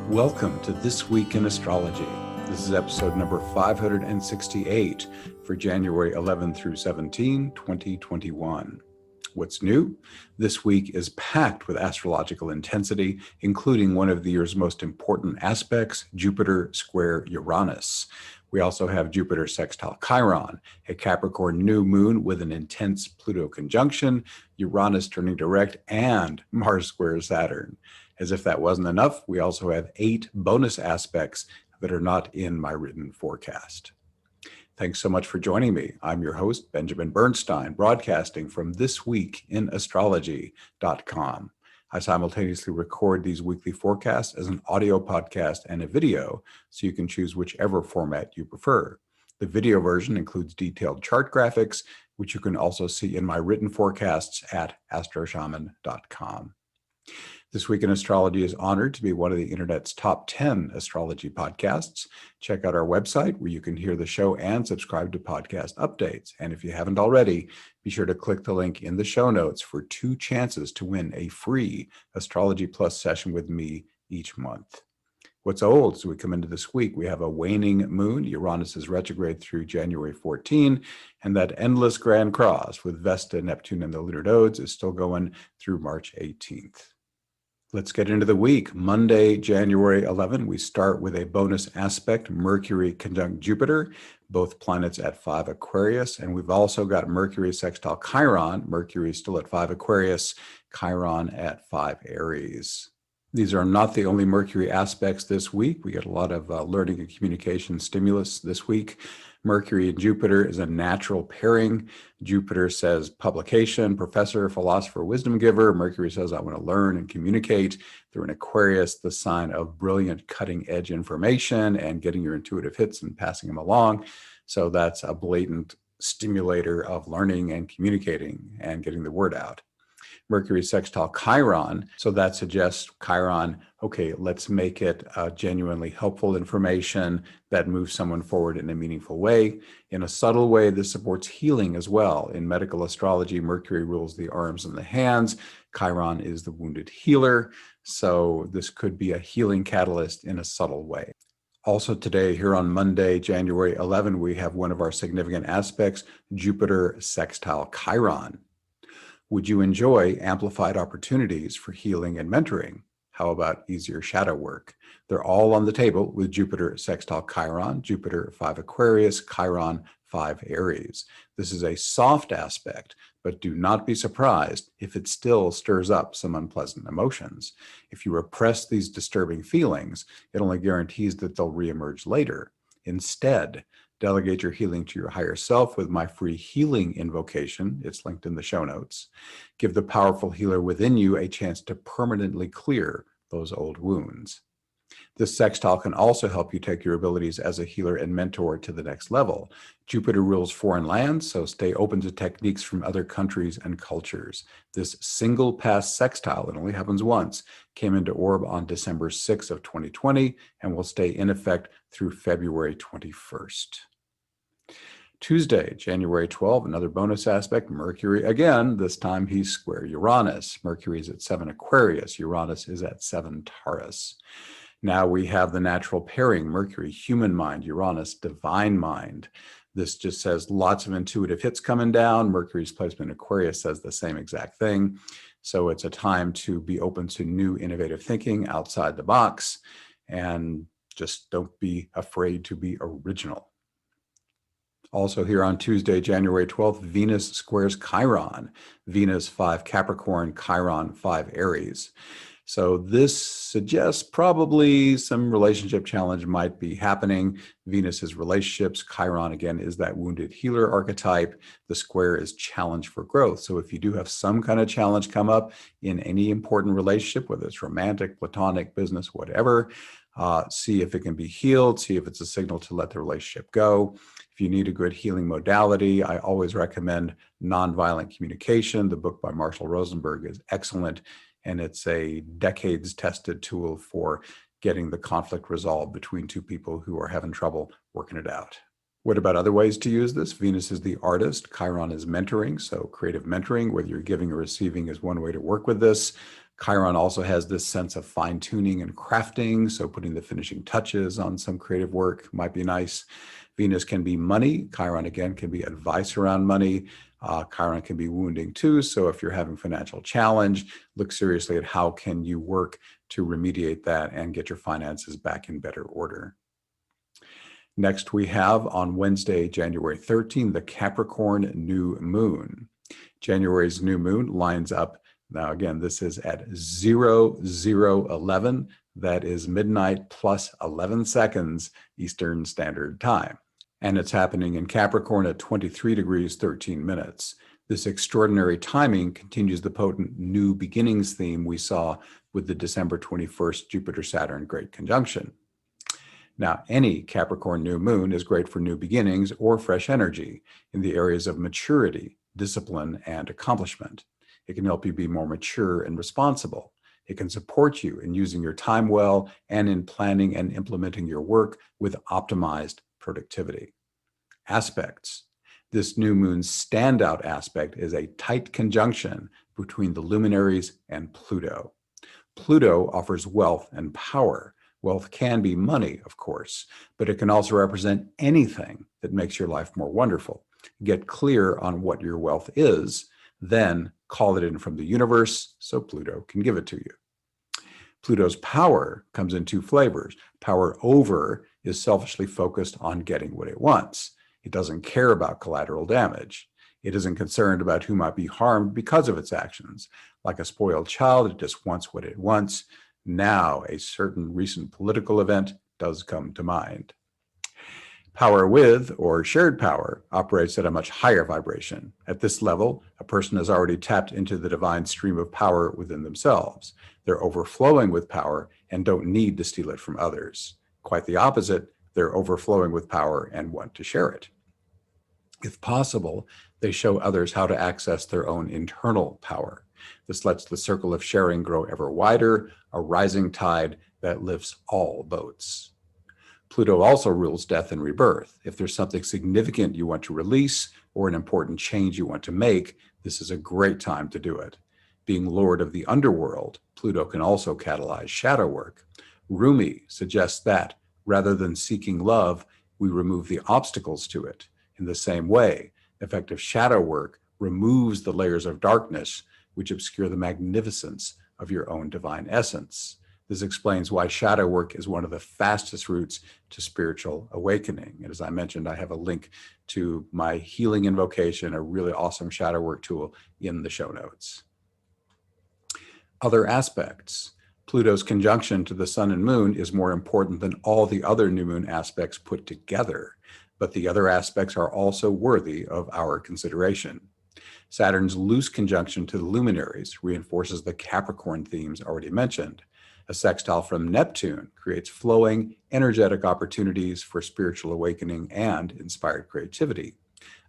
Welcome to This Week in Astrology. This is episode number 568 for January 11 through 17, 2021. What's new? This week is packed with astrological intensity, including one of the year's most important aspects, Jupiter square Uranus. We also have Jupiter sextile Chiron, a Capricorn New Moon with an intense Pluto conjunction, Uranus turning direct, and Mars square Saturn. As if that wasn't enough, we also have 8 bonus aspects that are not in my written forecast. Thanks so much for joining me. I'm your host, Benjamin Bernstein, broadcasting from thisweekinastrology.com. I simultaneously record these weekly forecasts as an audio podcast and a video, so you can choose whichever format you prefer. The video version includes detailed chart graphics, which you can also see in my written forecasts at astroshaman.com. This Week in Astrology is honored to be one of the internet's top 10 astrology podcasts. Check out our website where you can hear the show and subscribe to podcast updates. And if you haven't already, be sure to click the link in the show notes for 2 chances to win a free Astrology Plus session with me each month. What's old? As we come into this week, we have a waning moon. Uranus is retrograde through January 14, and that endless grand cross with Vesta, Neptune, and the lunar nodes is still going through March 18th. Let's get into the week. Monday, January 11, we start with a bonus aspect, Mercury conjunct Jupiter, both planets at 5 Aquarius. And we've also got Mercury sextile Chiron. Mercury still at 5 Aquarius, Chiron at 5 Aries. These are not the only Mercury aspects this week. We get a lot of learning and communication stimulus this week. Mercury and Jupiter is a natural pairing. Jupiter says publication, professor, philosopher, wisdom giver. Mercury says I want to learn and communicate. They're in Aquarius, the sign of brilliant cutting edge information and getting your intuitive hits and passing them along. So that's a blatant stimulator of learning and communicating and getting the word out. Mercury sextile Chiron, so that suggests Chiron, okay, let's make it genuinely helpful information that moves someone forward in a meaningful way. In a subtle way, this supports healing as well. In medical astrology, Mercury rules the arms and the hands. Chiron is the wounded healer. So this could be a healing catalyst in a subtle way. Also today, here on Monday, January 11, we have one of our significant aspects, Jupiter sextile Chiron. Would you enjoy amplified opportunities for healing and mentoring? How about easier shadow work? They're all on the table with Jupiter sextile Chiron, Jupiter 5 Aquarius, Chiron 5 Aries. This is a soft aspect, but do not be surprised if it still stirs up some unpleasant emotions. If you repress these disturbing feelings, it only guarantees that they'll reemerge later. Instead, delegate your healing to your higher self with my free healing invocation. It's linked in the show notes. Give the powerful healer within you a chance to permanently clear those old wounds. This sextile can also help you take your abilities as a healer and mentor to the next level. Jupiter rules foreign lands, so stay open to techniques from other countries and cultures. This single pass sextile, it only happens once, came into orb on December 6th of 2020 and will stay in effect through February 21st. Tuesday, January 12, another bonus aspect, Mercury again. This time he's square Uranus. Mercury is at 7 Aquarius. Uranus is at 7 Taurus. Now we have the natural pairing, Mercury, human mind, Uranus, divine mind. This just says lots of intuitive hits coming down. Mercury's placement in Aquarius says the same exact thing. So it's a time to be open to new innovative thinking outside the box, and just don't be afraid to be original. Also here on Tuesday, January 12th, Venus squares Chiron. Venus 5 Capricorn, Chiron 5 Aries. So this suggests probably some relationship challenge might be happening. Venus is relationships. Chiron, again, is that wounded healer archetype. The square is challenge for growth. So if you do have some kind of challenge come up in any important relationship, whether it's romantic, platonic, business, whatever, see if it can be healed, see if it's a signal to let the relationship go. If you need a good healing modality, I always recommend nonviolent communication. The book by Marshall Rosenberg is excellent, and it's a decades-tested tool for getting the conflict resolved between two people who are having trouble working it out. What about other ways to use this? Venus is the artist. Chiron is mentoring, so creative mentoring, whether you're giving or receiving, is one way to work with this. Chiron also has this sense of fine tuning and crafting, so putting the finishing touches on some creative work might be nice. Venus can be money. Chiron, again, can be advice around money. Chiron can be wounding too, so if you're having financial challenge, look seriously at how can you work to remediate that and get your finances back in better order. Next, we have on Wednesday, January 13, the Capricorn New Moon. January's new moon lines up. Now, again, this is at 0011. That is midnight plus 11 seconds Eastern Standard Time. And it's happening in Capricorn at 23 degrees, 13 minutes. This extraordinary timing continues the potent new beginnings theme we saw with the December 21st Jupiter-Saturn Great Conjunction. Now, any Capricorn new moon is great for new beginnings or fresh energy in the areas of maturity, discipline, and accomplishment. It can help you be more mature and responsible. It can support you in using your time well and in planning and implementing your work with optimized productivity. Aspects. This new moon's standout aspect is a tight conjunction between the luminaries and Pluto. Pluto offers wealth and power. Wealth can be money, of course, but it can also represent anything that makes your life more wonderful. Get clear on what your wealth is, then call it in from the universe so Pluto can give it to you. Pluto's power comes in two flavors. Power over is selfishly focused on getting what it wants. It doesn't care about collateral damage. It isn't concerned about who might be harmed because of its actions. Like a spoiled child, it just wants what it wants. Now, a certain recent political event does come to mind. Power with, or shared power, operates at a much higher vibration. At this level, a person has already tapped into the divine stream of power within themselves. They're overflowing with power and don't need to steal it from others. Quite the opposite, they're overflowing with power and want to share it. If possible, they show others how to access their own internal power. This lets the circle of sharing grow ever wider, a rising tide that lifts all boats. Pluto also rules death and rebirth. If there's something significant you want to release or an important change you want to make, this is a great time to do it. Being lord of the underworld, Pluto can also catalyze shadow work. Rumi suggests that, rather than seeking love, we remove the obstacles to it. In the same way, effective shadow work removes the layers of darkness which obscure the magnificence of your own divine essence. This explains why shadow work is one of the fastest routes to spiritual awakening. And as I mentioned, I have a link to my healing invocation, a really awesome shadow work tool, in the show notes. Other aspects. Pluto's conjunction to the sun and moon is more important than all the other new moon aspects put together, but the other aspects are also worthy of our consideration. Saturn's loose conjunction to the luminaries reinforces the Capricorn themes already mentioned. A sextile from Neptune creates flowing, energetic opportunities for spiritual awakening and inspired creativity.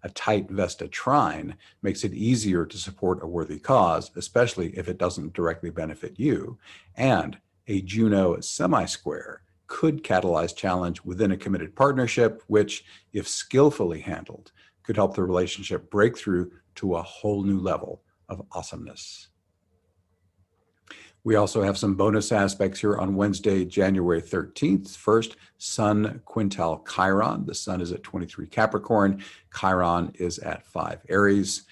A tight Vesta trine makes it easier to support a worthy cause, especially if it doesn't directly benefit you. And a Juno semi-square could catalyze challenge within a committed partnership, which, if skillfully handled, could help the relationship break through to a whole new level of awesomeness. We also have some bonus aspects here on Wednesday, January 13th. First, Sun Quintile Chiron. The Sun is at 23 Capricorn. Chiron is at 5 Aries.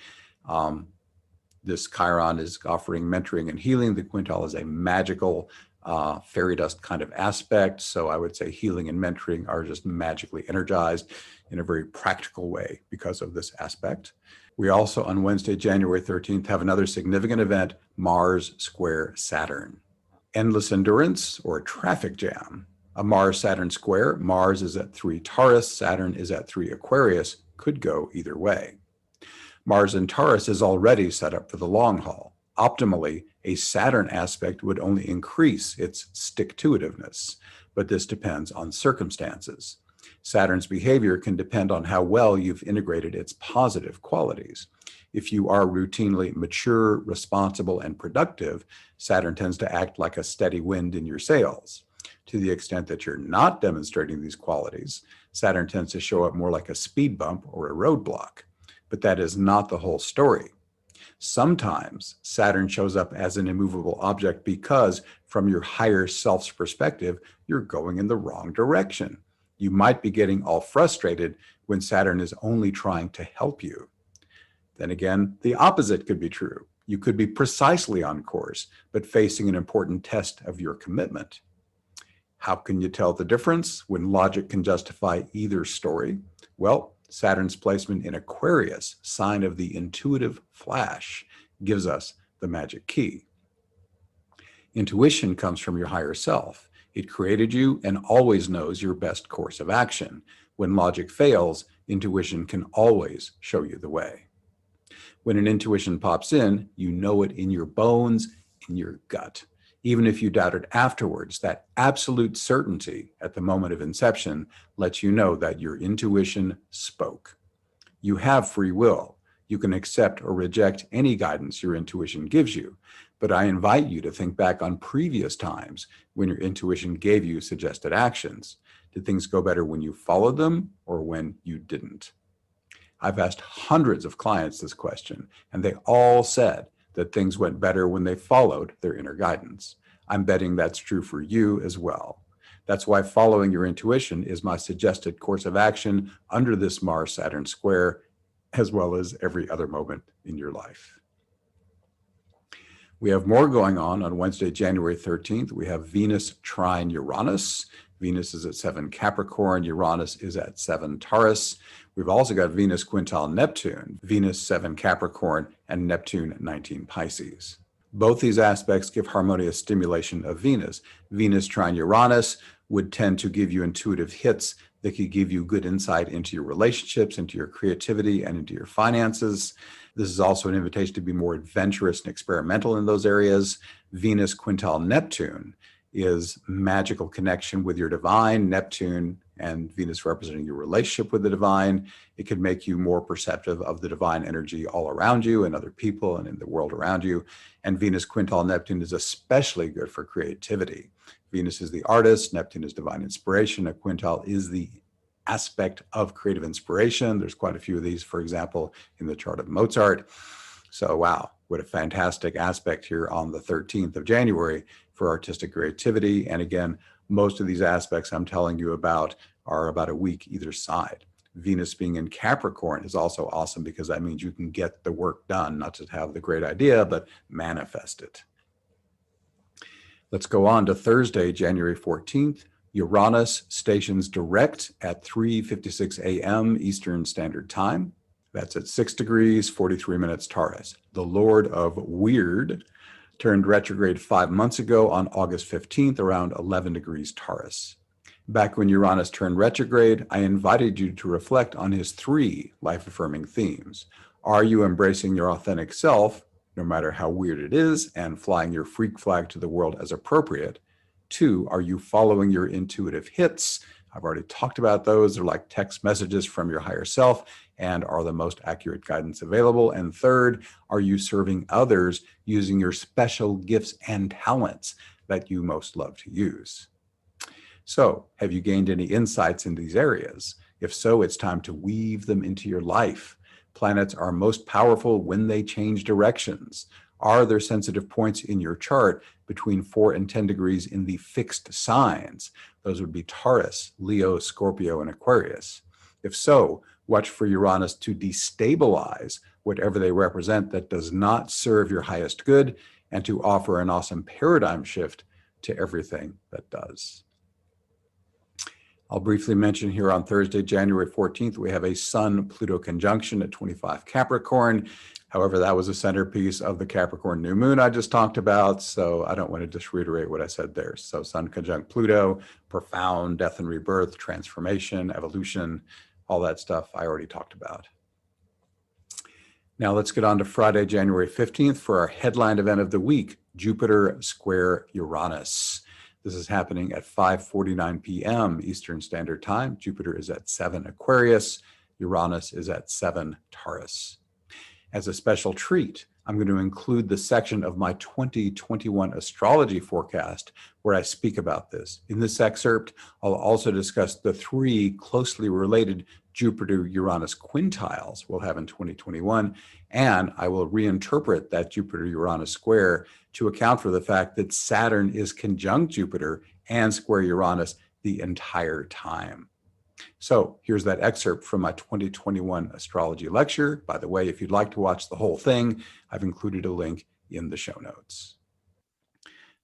This Chiron is offering mentoring and healing. The Quintile is a magical fairy dust kind of aspect. So I would say healing and mentoring are just magically energized in a very practical way because of this aspect. We also, on Wednesday, January 13th, have another significant event, Mars square Saturn. Endless endurance or traffic jam. A Mars-Saturn square, Mars is at 3 Taurus, Saturn is at 3 Aquarius, could go either way. Mars in Taurus is already set up for the long haul. Optimally, a Saturn aspect would only increase its stick-to-itiveness, but this depends on circumstances. Saturn's behavior can depend on how well you've integrated its positive qualities. If you are routinely mature, responsible, and productive, Saturn tends to act like a steady wind in your sails. To the extent that you're not demonstrating these qualities, Saturn tends to show up more like a speed bump or a roadblock. But that is not the whole story. Sometimes Saturn shows up as an immovable object because, from your higher self's perspective, you're going in the wrong direction. You might be getting all frustrated when Saturn is only trying to help you. Then again, the opposite could be true. You could be precisely on course, but facing an important test of your commitment. How can you tell the difference when logic can justify either story? Well, Saturn's placement in Aquarius, sign of the intuitive flash, gives us the magic key. Intuition comes from your higher self. It created you and always knows your best course of action. When logic fails, intuition can always show you the way. When an intuition pops in, you know it in your bones, in your gut. Even if you doubt it afterwards, that absolute certainty at the moment of inception lets you know that your intuition spoke. You have free will. You can accept or reject any guidance your intuition gives you. But I invite you to think back on previous times when your intuition gave you suggested actions. Did things go better when you followed them or when you didn't? I've asked hundreds of clients this question, and they all said that things went better when they followed their inner guidance. I'm betting that's true for you as well. That's why following your intuition is my suggested course of action under this Mars-Saturn square, as well as every other moment in your life. We have more going on Wednesday, January 13th. We have Venus trine Uranus. Venus is at 7 Capricorn. Uranus is at 7 Taurus. We've also got Venus quintile Neptune, Venus 7 Capricorn, and Neptune 19 Pisces. Both these aspects give harmonious stimulation of Venus. Venus trine Uranus would tend to give you intuitive hits that could give you good insight into your relationships, into your creativity, and into your finances. This is also an invitation to be more adventurous and experimental in those areas. Venus quintile Neptune is magical connection with your divine. Neptune and Venus representing your relationship with the divine. It could make you more perceptive of the divine energy all around you and other people and in the world around you. And Venus quintile Neptune is especially good for creativity. Venus is the artist, Neptune is divine inspiration, a quintile is the aspect of creative inspiration. There's quite a few of these, for example, in the chart of Mozart. So wow, what a fantastic aspect here on the 13th of January for artistic creativity. And again, most of these aspects I'm telling you about are about a week either side. Venus being in Capricorn is also awesome because that means you can get the work done, not just have the great idea, but manifest it. Let's go on to Thursday, January 14th. Uranus stations direct at 3:56 a.m. Eastern Standard Time. That's at 6 degrees, 43 minutes Taurus. The Lord of Weird turned retrograde 5 months ago on August 15th, around 11 degrees Taurus. Back when Uranus turned retrograde, I invited you to reflect on his 3 life-affirming themes. Are you embracing your authentic self, no matter how weird it is, and flying your freak flag to the world as appropriate? 2, are you following your intuitive hits? I've already talked about those. They're like text messages from your higher self and are the most accurate guidance available. And 3rd, are you serving others using your special gifts and talents that you most love to use? So, have you gained any insights in these areas? If so, it's time to weave them into your life. Planets are most powerful when they change directions. Are there sensitive points in your chart between 4 and 10 degrees in the fixed signs? Those would be Taurus, Leo, Scorpio, and Aquarius. If so, watch for Uranus to destabilize whatever they represent that does not serve your highest good and to offer an awesome paradigm shift to everything that does. I'll briefly mention here on Thursday, January 14th, we have a Sun-Pluto conjunction at 25 Capricorn. However, that was a centerpiece of the Capricorn New Moon I just talked about, so I don't want to just reiterate what I said there. So Sun conjunct Pluto, profound death and rebirth, transformation, evolution, all that stuff I already talked about. Now let's get on to Friday, January 15th for our headline event of the week, Jupiter square Uranus. This is happening at 5:49 p.m. Eastern Standard Time. Jupiter is at 7 Aquarius. Uranus is at 7 Taurus. As a special treat, I'm going to include the section of my 2021 astrology forecast where I speak about this. In this excerpt, I'll also discuss the 3 closely related Jupiter-Uranus quintiles we'll have in 2021, and I will reinterpret that Jupiter-Uranus square to account for the fact that Saturn is conjunct Jupiter and square Uranus the entire time. So here's that excerpt from my 2021 astrology lecture. By the way, if you'd like to watch the whole thing, I've included a link in the show notes.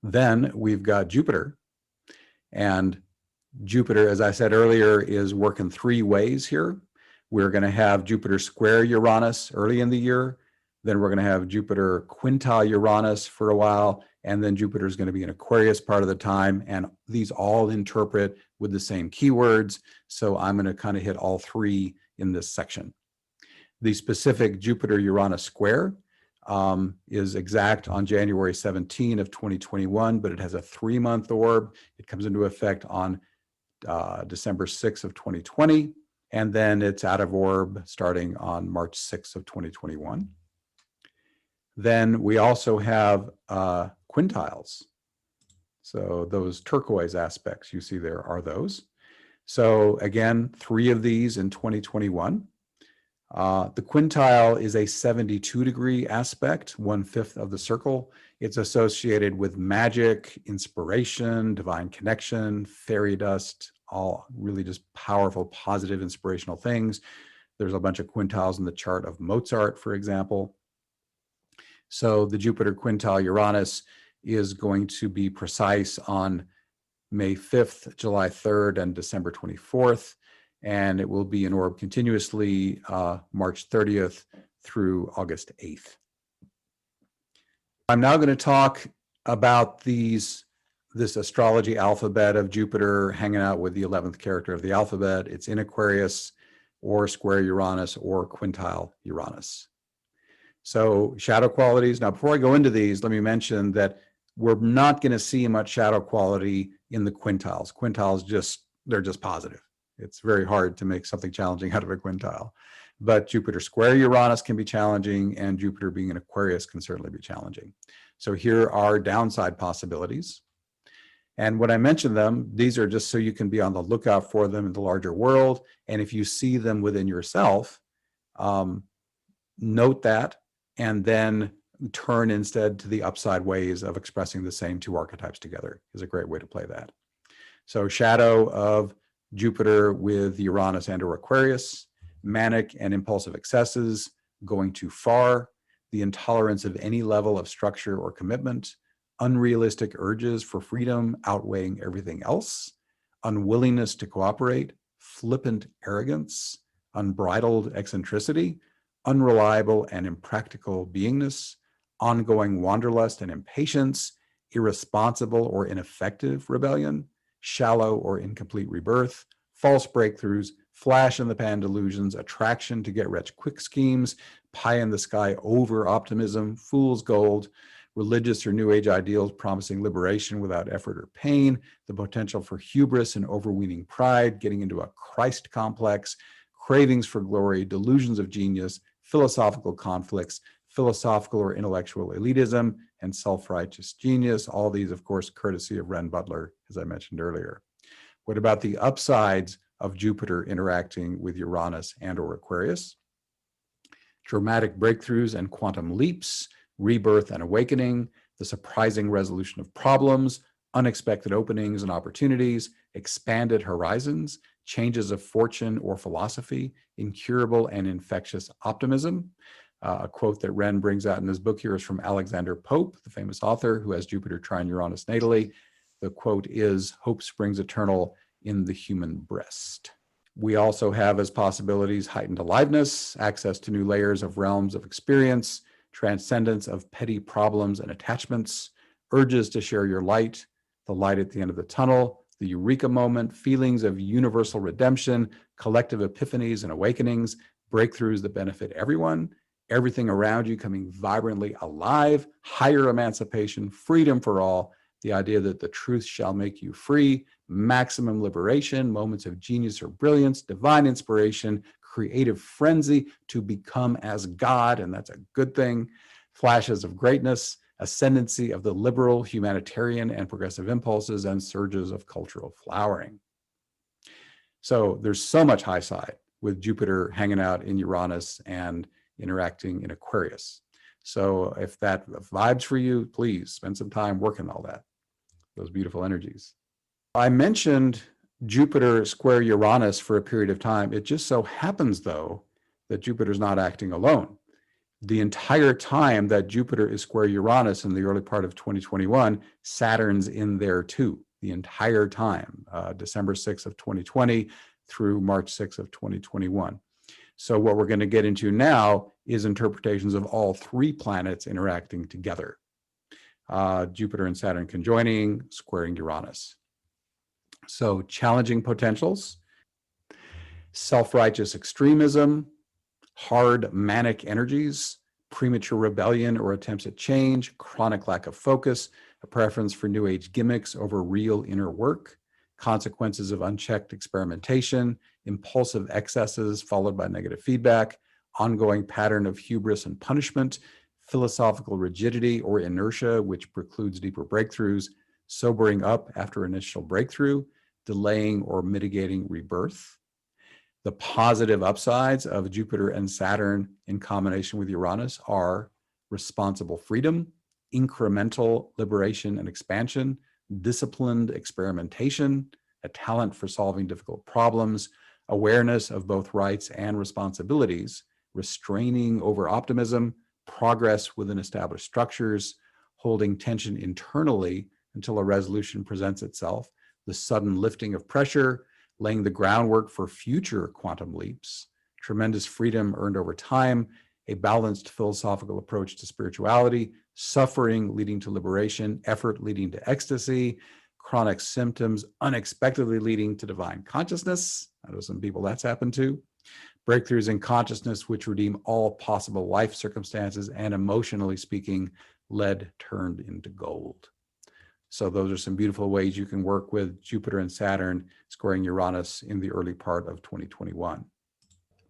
Then we've got Jupiter, and Jupiter, as I said earlier, is working three ways here. We're going to have Jupiter square Uranus early in the year. Then we're going to have Jupiter quintile Uranus for a while. And then Jupiter is going to be in Aquarius part of the time. And these all interpret with the same keywords. So I'm going to kind of hit all three in this section. The specific Jupiter-Uranus square is exact on January 17 of 2021, but it has a 3-month orb. It comes into effect on December 6th of 2020, and then it's out of orb starting on March 6th of 2021. Then we also have quintiles. So those turquoise aspects you see there are those. So again, 3 of these in 2021. The quintile is a 72-degree aspect, 1/5 of the circle. It's associated with magic, inspiration, divine connection, fairy dust, all really just powerful, positive, inspirational things. There's a bunch of quintiles in the chart of Mozart, for example. So the Jupiter quintile Uranus is going to be precise on May 5th, July 3rd, and December 24th. And it will be in orb continuously March 30th through August 8th. I'm now going to talk about this astrology alphabet of Jupiter hanging out with the 11th character of the alphabet. It's in Aquarius or square Uranus or quintile Uranus. So shadow qualities. Now, before I go into these, let me mention that we're not going to see much shadow quality in the quintiles. Quintiles they're just positive. It's very hard to make something challenging out of a quintile. But Jupiter square Uranus can be challenging, and Jupiter being in Aquarius can certainly be challenging. So here are downside possibilities. And when I mention them, these are just so you can be on the lookout for them in the larger world. And if you see them within yourself, note that, and then turn instead to the upside ways of expressing the same two archetypes together is a great way to play that. So shadow of Jupiter with Uranus and or Aquarius, manic and impulsive excesses, going too far, the intolerance of any level of structure or commitment, unrealistic urges for freedom outweighing everything else, unwillingness to cooperate, flippant arrogance, unbridled eccentricity, unreliable and impractical beingness, ongoing wanderlust and impatience, irresponsible or ineffective rebellion, shallow or incomplete rebirth, false breakthroughs, flash in the pan delusions, attraction to get rich quick schemes, pie in the sky over optimism, fool's gold, religious or new age ideals promising liberation without effort or pain, the potential for hubris and overweening pride, getting into a Christ complex, cravings for glory, delusions of genius, philosophical conflicts, philosophical or intellectual elitism, and self-righteous genius. All these, of course, courtesy of Ren Butler, as I mentioned earlier. What about the upsides of Jupiter interacting with Uranus and or Aquarius? Dramatic breakthroughs and quantum leaps, rebirth and awakening, the surprising resolution of problems, unexpected openings and opportunities, expanded horizons, changes of fortune or philosophy, incurable and infectious optimism. A quote that Ren brings out in his book here is from Alexander Pope, the famous author who has Jupiter trine Uranus natally. The quote is, "Hope springs eternal in the human breast." We also have as possibilities heightened aliveness, access to new layers of realms of experience, transcendence of petty problems and attachments, urges to share your light, the light at the end of the tunnel, the eureka moment, feelings of universal redemption, collective epiphanies and awakenings, breakthroughs that benefit everyone, everything around you coming vibrantly alive, higher emancipation, freedom for all, the idea that the truth shall make you free, maximum liberation, moments of genius or brilliance, divine inspiration, creative frenzy to become as God, and that's a good thing, flashes of greatness, ascendancy of the liberal, humanitarian, and progressive impulses, and surges of cultural flowering. So there's so much high side with Jupiter hanging out in Uranus and interacting in Aquarius. So if that vibes for you, please spend some time working all that, those beautiful energies. I mentioned Jupiter square Uranus for a period of time. It just so happens, though, that Jupiter's not acting alone. The entire time that Jupiter is square Uranus in the early part of 2021, Saturn's in there too, the entire time, December 6th of 2020 through March 6th of 2021. So what we're going to get into now is interpretations of all three planets interacting together. Jupiter and Saturn conjoining, squaring Uranus. So challenging potentials, self-righteous extremism, hard manic energies, premature rebellion or attempts at change, chronic lack of focus, a preference for new age gimmicks over real inner work, consequences of unchecked experimentation, impulsive excesses followed by negative feedback, ongoing pattern of hubris and punishment, philosophical rigidity or inertia, which precludes deeper breakthroughs, sobering up after initial breakthrough, delaying or mitigating rebirth. The positive upsides of Jupiter and Saturn in combination with Uranus are responsible freedom, incremental liberation and expansion, disciplined experimentation, a talent for solving difficult problems, awareness of both rights and responsibilities, restraining over optimism, progress within established structures, holding tension internally until a resolution presents itself, the sudden lifting of pressure, laying the groundwork for future quantum leaps, tremendous freedom earned over time, a balanced philosophical approach to spirituality, suffering leading to liberation, effort leading to ecstasy, chronic symptoms unexpectedly leading to divine consciousness. I know some people that's happened to. Breakthroughs in consciousness which redeem all possible life circumstances and, emotionally speaking, lead turned into gold. So those are some beautiful ways you can work with Jupiter and Saturn squaring Uranus in the early part of 2021.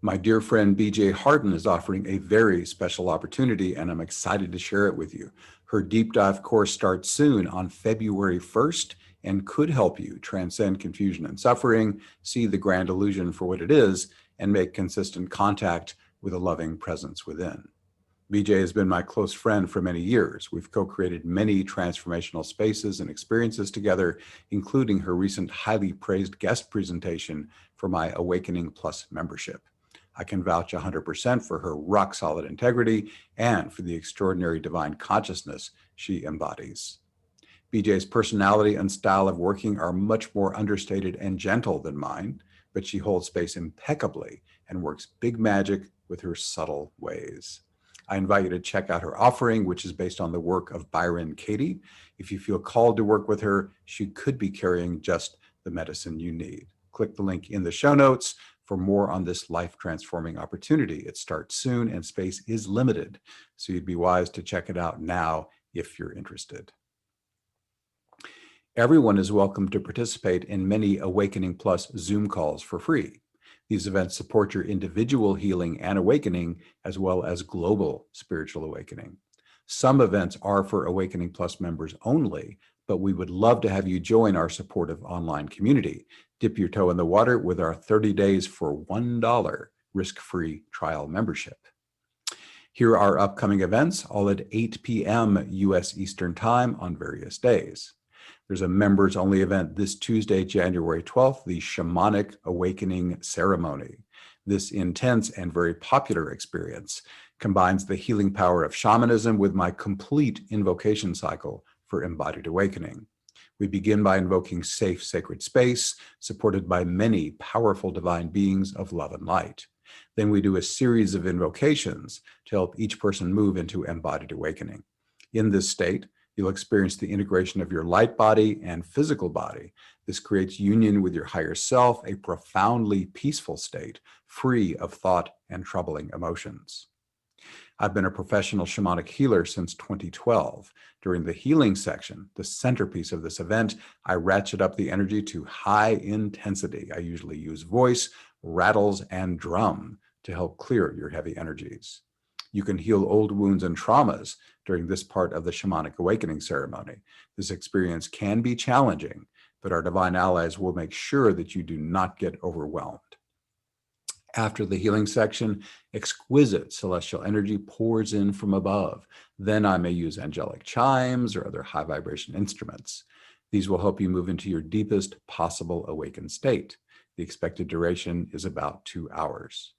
My dear friend BJ Harden is offering a very special opportunity, and I'm excited to share it with you. Her deep dive course starts soon on February 1st and could help you transcend confusion and suffering, see the grand illusion for what it is, and make consistent contact with a loving presence within. BJ has been my close friend for many years. We've co-created many transformational spaces and experiences together, including her recent highly praised guest presentation for my Awakening Plus membership. I can vouch 100% for her rock-solid integrity and for the extraordinary divine consciousness she embodies. BJ's personality and style of working are much more understated and gentle than mine, but she holds space impeccably and works big magic with her subtle ways. I invite you to check out her offering, which is based on the work of Byron Katie. If you feel called to work with her, she could be carrying just the medicine you need. Click the link in the show notes for more on this life-transforming opportunity. It starts soon and space is limited, so you'd be wise to check it out now if you're interested. Everyone is welcome to participate in many Awakening Plus Zoom calls for free. These events support your individual healing and awakening, as well as global spiritual awakening. Some events are for Awakening Plus members only, but we would love to have you join our supportive online community. Dip your toe in the water with our 30 days for $1 risk-free trial membership. Here are upcoming events, all at 8 p.m. U.S. Eastern Time on various days. There's a members-only event this Tuesday, January 12th, the Shamanic Awakening Ceremony. This intense and very popular experience combines the healing power of shamanism with my complete invocation cycle for embodied awakening. We begin by invoking safe, sacred space, supported by many powerful divine beings of love and light. Then we do a series of invocations to help each person move into embodied awakening. In this state, you'll experience the integration of your light body and physical body. This creates union with your higher self, a profoundly peaceful state, free of thought and troubling emotions. I've been a professional shamanic healer since 2012. During the healing section, the centerpiece of this event, I ratchet up the energy to high intensity. I usually use voice, rattles, and drum to help clear your heavy energies. You can heal old wounds and traumas during this part of the shamanic awakening ceremony. This experience can be challenging, but our divine allies will make sure that you do not get overwhelmed. After the healing section, exquisite celestial energy pours in from above. Then I may use angelic chimes or other high vibration instruments. These will help you move into your deepest possible awakened state. The expected duration is about 2 hours.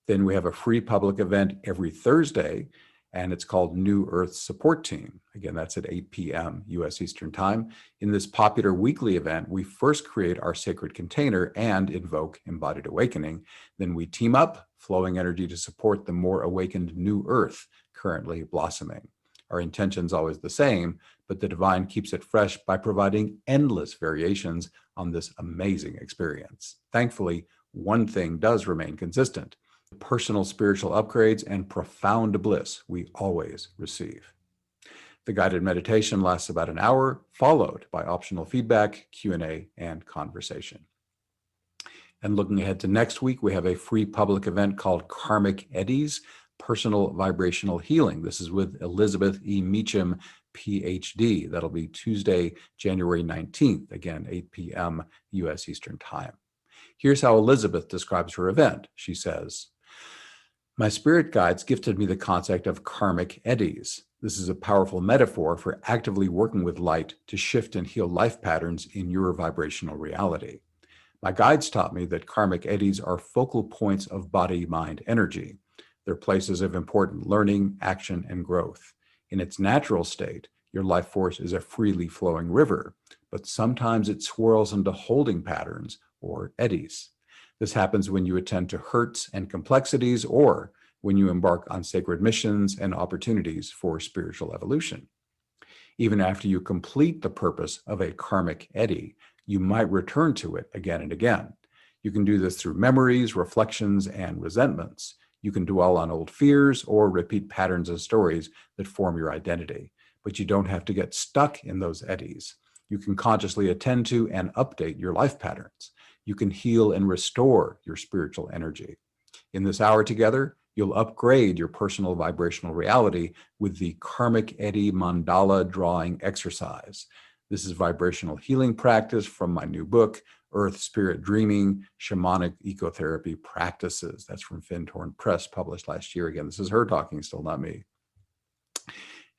Then we have a free public event every Thursday, and it's called New Earth Support Team. Again, that's at 8 p.m. U.S. Eastern Time. In this popular weekly event, we first create our sacred container and invoke embodied awakening. Then we team up, flowing energy to support the more awakened new Earth currently blossoming. Our intention's always the same, but the divine keeps it fresh by providing endless variations on this amazing experience. Thankfully, one thing does remain consistent: personal spiritual upgrades and profound bliss we always receive. The guided meditation lasts about an hour, followed by optional feedback, Q&A, and conversation. And looking ahead to next week, we have a free public event called Karmic Eddies, Personal Vibrational Healing. This is with Elizabeth E. Meacham, PhD. That'll be Tuesday, January 19th, again, 8 p.m. U.S. Eastern Time. Here's how Elizabeth describes her event. She says, "My spirit guides gifted me the concept of karmic eddies. This is a powerful metaphor for actively working with light to shift and heal life patterns in your vibrational reality. My guides taught me that karmic eddies are focal points of body-mind energy. They're places of important learning, action, and growth. In its natural state, your life force is a freely flowing river, but sometimes it swirls into holding patterns or eddies. This happens when you attend to hurts and complexities, or when you embark on sacred missions and opportunities for spiritual evolution. Even after you complete the purpose of a karmic eddy, you might return to it again and again. You can do this through memories, reflections, and resentments. You can dwell on old fears or repeat patterns and stories that form your identity, but you don't have to get stuck in those eddies. You can consciously attend to and update your life patterns. You can heal and restore your spiritual energy. In this hour together, you'll upgrade your personal vibrational reality with the Karmic Eddy Mandala Drawing Exercise. This is vibrational healing practice from my new book, Earth Spirit Dreaming, Shamanic Ecotherapy Practices. That's from Findhorn Press, published last year. Again, this is her talking, still not me.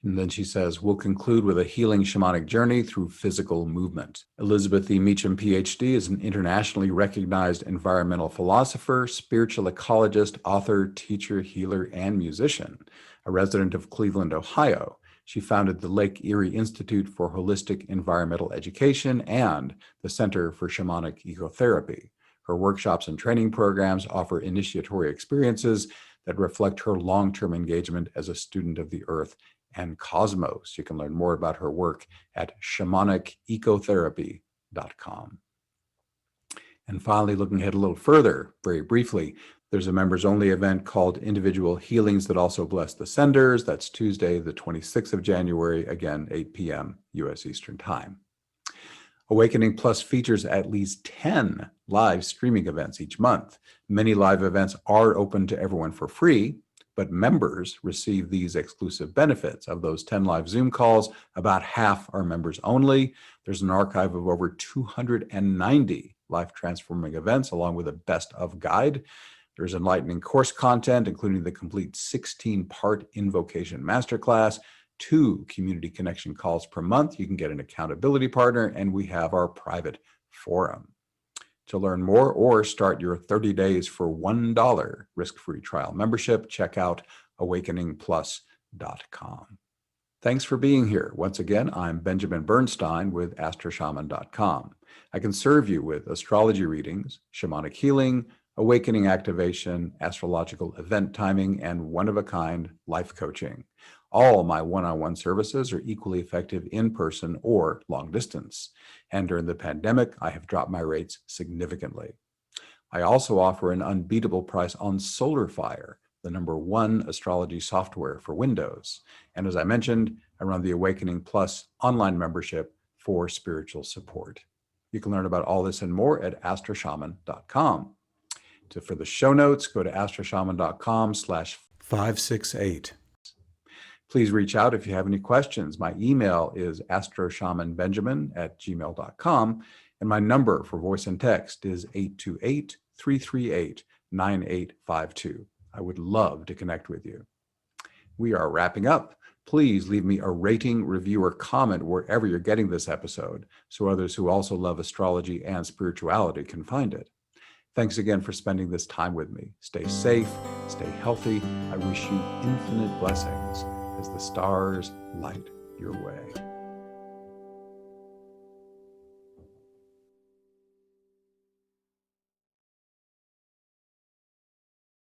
And then she says, we'll conclude with a healing shamanic journey through physical movement. Elizabeth E. Meacham, PhD, is an internationally recognized environmental philosopher, spiritual ecologist, author, teacher, healer, and musician. A resident of Cleveland, Ohio, she founded the Lake Erie Institute for Holistic Environmental Education and the Center for Shamanic Ecotherapy. Her workshops and training programs offer initiatory experiences that reflect her long-term engagement as a student of the earth and cosmos. You can learn more about her work at shamanicecotherapy.com. And finally, looking ahead a little further, very briefly, there's a members-only event called Individual Healings that also bless the senders. That's Tuesday, the 26th of January, again, 8 p.m. U.S. Eastern Time. Awakening Plus features at least 10 live streaming events each month. Many live events are open to everyone for free, but members receive these exclusive benefits. Of those 10 live Zoom calls, about half are members only. There's an archive of over 290 life transforming events, along with a best of guide. There's enlightening course content, including the complete 16-part invocation masterclass, 2 community connection calls per month. You can get an accountability partner, and we have our private forum. To learn more or start your 30 days for $1 risk-free trial membership, check out awakeningplus.com. Thanks for being here. Once again, I'm Benjamin Bernstein with astroshaman.com. I can serve you with astrology readings, shamanic healing, awakening activation, astrological event timing, and one-of-a-kind life coaching. All my one-on-one services are equally effective in person or long distance. And during the pandemic, I have dropped my rates significantly. I also offer an unbeatable price on SolarFire, the #1 astrology software for Windows. And as I mentioned, I run the Awakening Plus online membership for spiritual support. You can learn about all this and more at astroshaman.com. For the show notes, go to astroshaman.com/568. Please reach out if you have any questions. My email is astroshamanbenjamin@gmail.com, and my number for voice and text is 828-338-3776. 9852. I would love to connect with you. We are wrapping up. Please leave me a rating, review, or comment wherever you're getting this episode so others who also love astrology and spirituality can find it. Thanks again for spending this time with me. Stay safe, stay healthy. I wish you infinite blessings as the stars light your way.